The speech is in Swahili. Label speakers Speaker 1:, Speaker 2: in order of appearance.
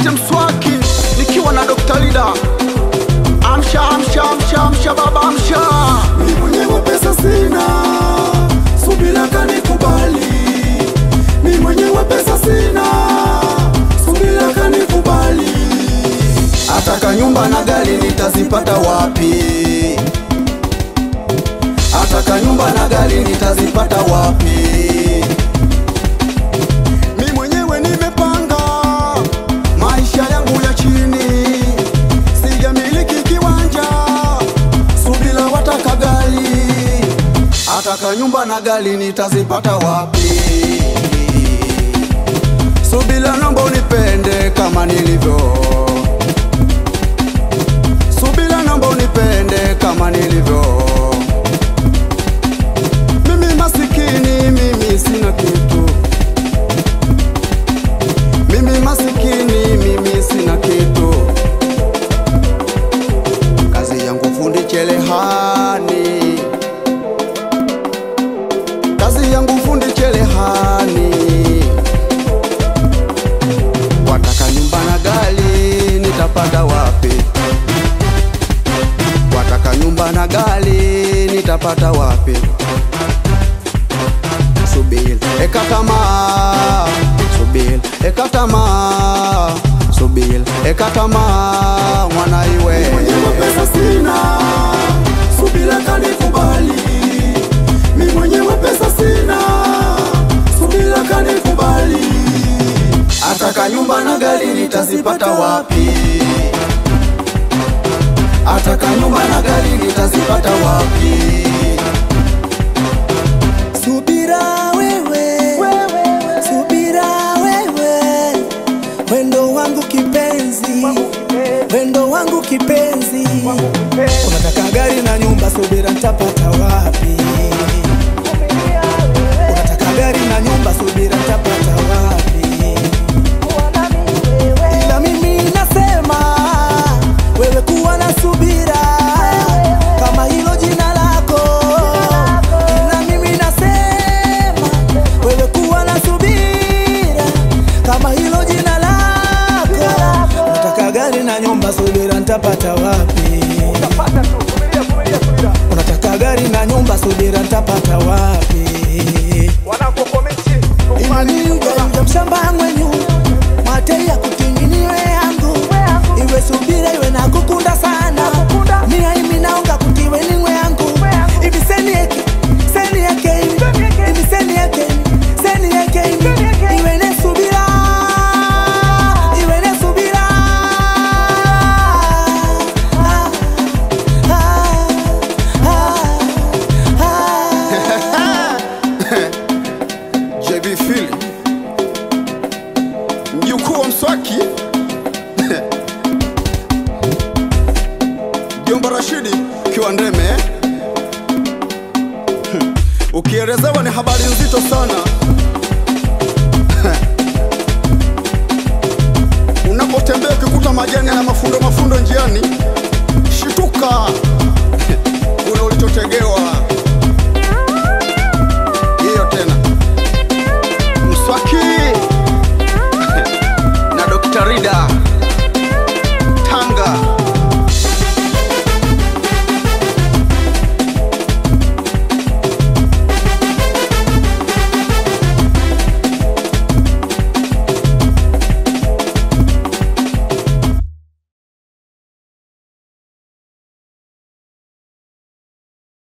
Speaker 1: Niite Mswaki nikiwa na Dr. Lida. Amsha, amsha, amsha, amsha baba amsha.
Speaker 2: Mimi mwenyewe pesa sina, subira kanikubali. Mimi mwenyewe pesa sina, subira kanikubali. Ataka nyumba na gari nitazipata wapi? Ataka nyumba na gari nitazipata wapi? Mimi mwenyewe nimepanga maisha yangu ya chini, sijamiliki kiwanja, subira wataka gari. Ataka nyumba na gari nitazipata wapi? Subira naomba unipende kama nilivyo, subira naomba unipende kama nilivyo. Mimi masikini, mimi sina kitu. Mimi masikini, mimi sina kitu. Kazi yangu fundi cherehani, kazi yangu fundi cherehani. Wataka nyumba na gari nitapata wapi? Wataka nyumba na gari nitapata wapi? Subiri ekatama, subiri ekatama, subiri ekatama mwana iwe. Mimi mwenyewe pesa sina, subira kanikubali. Mimi mwenyewe pesa sina, subira kanikubali. Ataka nyumba na gari nitazipata wapi? Ataka nyumba na gari nitazipata wapi?
Speaker 3: Subira wewe, subira wewe, wendo wangu kipenzi, wendo wangu kipenzi. Unataka gari na nyumba, subira nitapata wapi? Unataka gari na nyumba, subira nitapata wapi? Ila mimi nasema wewe kuwa na subira kama hilo jina lako. Ila mimi nasema wewe kuwa na subira kama hilo jina lako. Unataka gari na nyumba, subira nitapata wapi? Unataka gari na nyumba, subira nitapata wapi? Imani uja mshamba mwenyu mate ya kutinginiwe yangu, iwe subira iwe na kukunda sana. Nia imi naunga kutiwe niwe yangu. Ibi seni eke, seni eke ibi seni eke, seni eke iwe ne subira, iwe ne subira.
Speaker 1: JB Phil mjukuu wa Mswaki Jomba Rashidi kiwa Ndeme. Ukielezewa ni habari nzito sana.